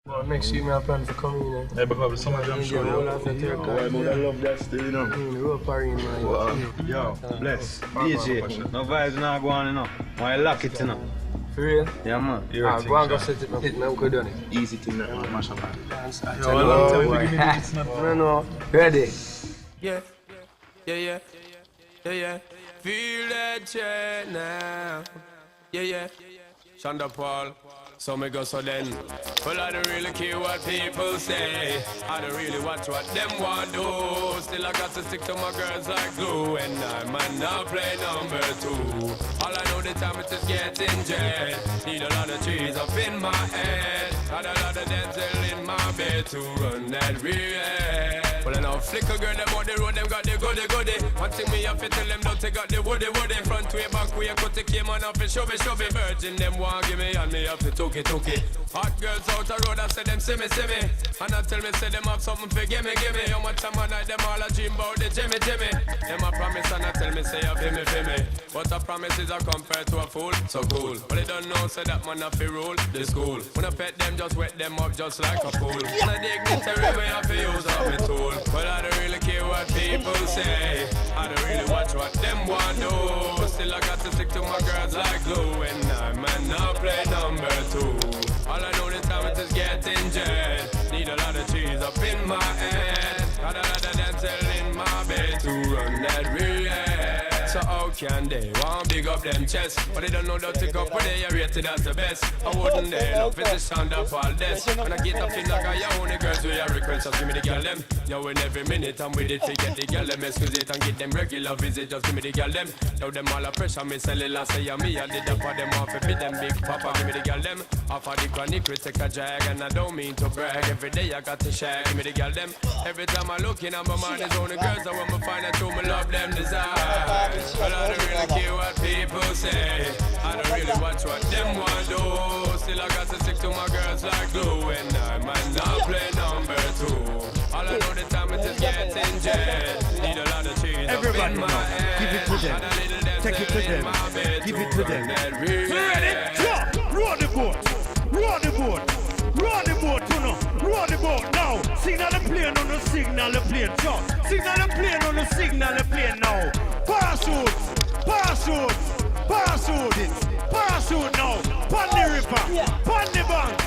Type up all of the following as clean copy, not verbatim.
Well, next year, I plan to come in. Yeah, because some of them show you. I love that still, you know. Wow. Yo, bless. DJ, no vibes now go on, you know. Why lock it, you know. For real? Yeah, man. Go and go set it, man. I'm good on it. Easy thing, that man. Mash up. Yo, a long time we give me it's not. No. Ready? Yeah. Feel that chain now. Yeah. Shonda Paul. So me go so then. Well, I don't really care what people say. I don't really watch what them want do. Still I got to stick to my girls like glue. And I might not play number 2. All I know the time is just getting jet. Need a lot of trees up in my head. Got a lot of dental in my bed to run that real. Well, I know flicker girl, them on the road, them got the goody. One thing me have to tell them, don't they got the woody. Front way, back way, cut the came on off and shove it. Virgin, them want give me, and me have to took it. Hot girls out the road, I say them see me. And I tell me, say them have something for gimme. How much time I night, them all a dream about the Jimmy. Them a promise, and I tell me, say you feel me. But a promise is a compared to a fool, so cool. But they don't know, say that man have to rule the school. When I pet them, just wet them up just like a pool. And I dignitary way, I feel use up my tool. But I don't really care what people say. I don't really watch what them want do. Still I got to stick to my girls like glue. And I might not play number 2. All I know the time it is getting jet. Need a lot of trees up in my head. Got a lot of dental in my bed to run that real. So how can they want big up them chests? But they don't know that to go for they are rated as the best. I wouldn't they love it's the sound of all this. When I get up in like I own the girls with your requests, just give me the girl them. Yo, in every minute I'm with it to get the girl them. Excuse it and get them regular visit, just give me the girl them. Now them all a pressure, me sell it last say me. I did that for them off, fit them big papa, give me the girl them. Off of the chronic, we take a drag and I don't mean to brag. Every day I got to share, give me the girl them. Every time I look in on my mind is only girls I want me find out who me love them desire. But I don't really care what people say. I don't really watch what them want do. Still I got to stick to my girls like glue. And I might not play number 2. All I know the time it is getting jet. Need a lot of cheese up in my head. Give it to them. Take it to them. Give it to them. Ready? Drop. Roll the boat. Roll the boat. Roll the boat, you know. Roll the boat now. Signal the plane on the signal the plane. Jump. Signal the plane on the signal the plane now. Parachute now. Pon the river. Pon the bank.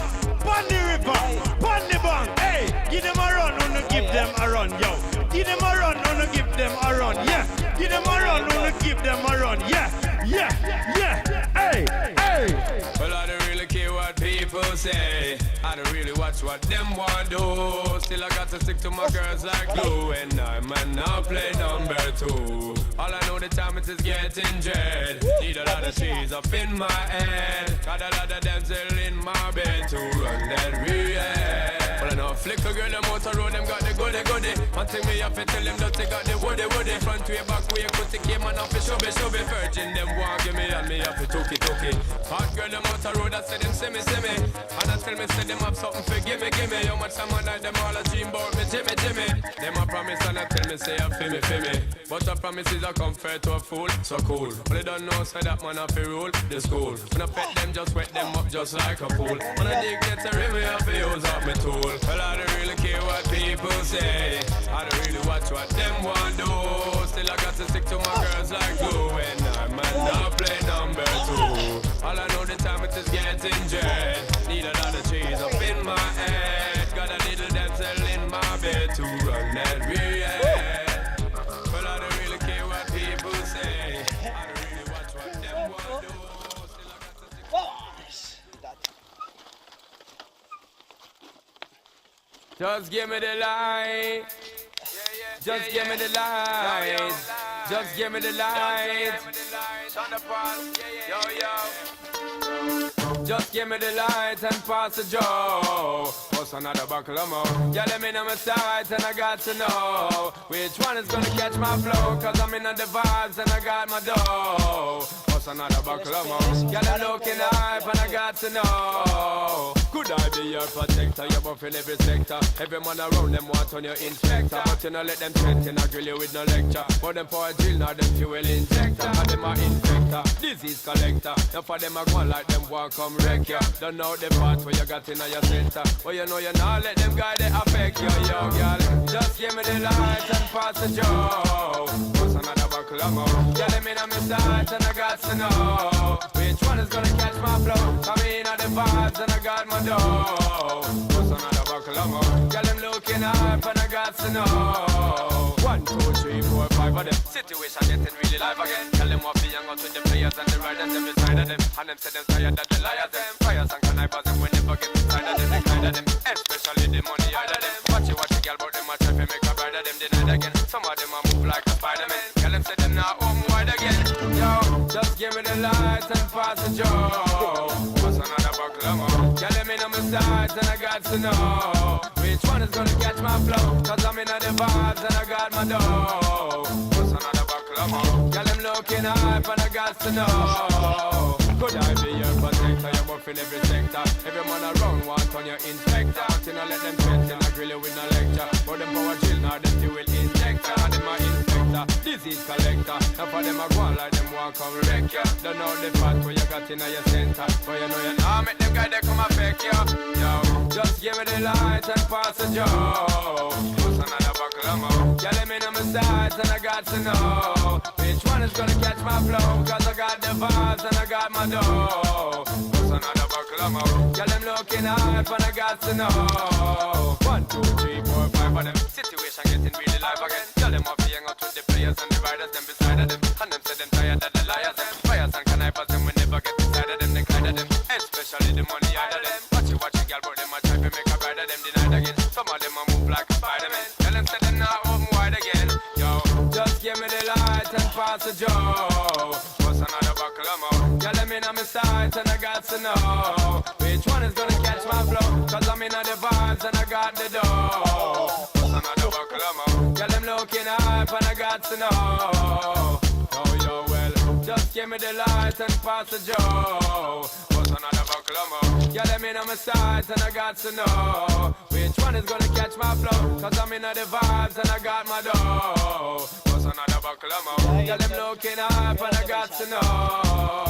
Pon the river. Pon the bank. Hey, give them a run, wanna give them a run, yo. Give them a run, wanna give them a run, yeah. Give them a run, wanna give them a run, yeah. Hey. Well, I don't really care what people say. I don't really watch what them want do. Still I got to stick to my girls like glue. And I might not play number 2. All I know the time it is getting dread. Need a lot of trees up in my head. Got a lot of dental in my bed to run that real. Well, I know flicker girl, them out the road, them got the goody. One thing me have to tell them that they got the woody. Front way, back way, put the came on off the show be. Virgin, them want give me and me have to took it. Hot girl, them out the road, I say them see me. And I tell me, say them have something for gimme. How much time I night, them all a dream about me, Jimmy. Them a promise and I tell me, say I feel me. But a promise is a comfort to a fool, so cool. But they don't know, say that man have to rule the school. When I pet them, just wet them up just like a pool. When I dig get a river, I have to use up my tool. Well, I don't really care what people say. I don't really watch what them want do. Still I got to stick to my girls like glue. And I might not play number 2. All I know the time it is getting jet. Need a lot of cheese up in my head. Got a little dental in my bed to run that real. Well, I don't really care what people say. I don't really watch what them want do. Still I got to stick to Just give me the light. Just give me the light. Just give me the light. Just give me the light and pass the joe. What's another buckle of more? Yeah, let me know my sights and I got to know which one is gonna catch my flow. Cause I'm in the vibes and I got my dough. What's another buckle of more? Yeah, I'm looking hype and I got to know. Good Could I be your protector? You're buff in every sector. Every man around them want on your inspector. But you know let them threaten, I grill you with no lecture. But them for a drill, now them fuel injector. And them a infector, disease collector. Now for them a go on like them want come wreck ya. Don't know the part where you got in your center. But you know you not let them guy they affect you, yo girl. Just give me the light and pass the joe. What's another buckle of more? Girl, I'm in on my sight and I got to know which one is gonna catch my flow. Come in on the vibes and I got my dough. What's another buckle of more? Girl, I'm looking up and I got to know 1, 2, 3, 4, 5 of them. Situation getting really live again. Tell them what be young out with the players and the riders every side of them. And them say them tired that the liars them. Fires and connivers and we never get inside of them. They kind of them, especially the money out of them. Watch it, girl, but them a try to make a bride of them denied again. Some of them a move like a Spider-Man. Tell them say them now home wide again. Yo, just give me the light and pass the joe. What's another buckle of more? Girl, them in on my sides and I got to know which one is gonna catch my flow. Cause I'm in on the vibes and I got my dough. What's another buckle of more? Girl, I'm looking hype and I got to know. Could I be your protector? You're buff in every sector. Every man around want on your inspector. But you know let them threaten, I grill you with no lecture. But them power chill, now them fuel injector. And them a infector, disease collector. Now for them a go on like them want come wreck ya. Don't know the part where you got in your center. But you know you nah make them guy they come affect ya. Yo, just give me the light and pass the joe. What's another buckle of more? Yeah, let me know my sides and I got to know which one is gonna catch my flow. Cause I got the vibes and I got my dough. What's another buckle of more? Yeah, them looking hype and I got to know 1, 2, 3, 4, 5 of them. Situation getting really live again. Tell them what be hang out with the players and the riders them beside of them. And them say them tired that the liars them. Fires and connivers them we never get inside of them. They kind of them, especially the money out of them. Watch it, girl, but them a try to make a bride of them denied again. Some of them a move like a Spider-Man. Tell them say them now open wide again. Yo, just give me the light and pass the joe. What's another buckle of more? Girl, I'm in on my sights and I got to know which one is gonna catch my flow. Cause I'm in on the vibes and I got the dough. What's another buckle of more? Girl, I'm looking hype and I got to know. Yo, well, just give me the light and pass the joe. What's another buckle of more? Girl, I'm in on my sights and I got to know which one is gonna catch my flow. Cause I'm in on the vibes and I got my dough. What's another buckle of more? Girl, I'm looking hype and I got to know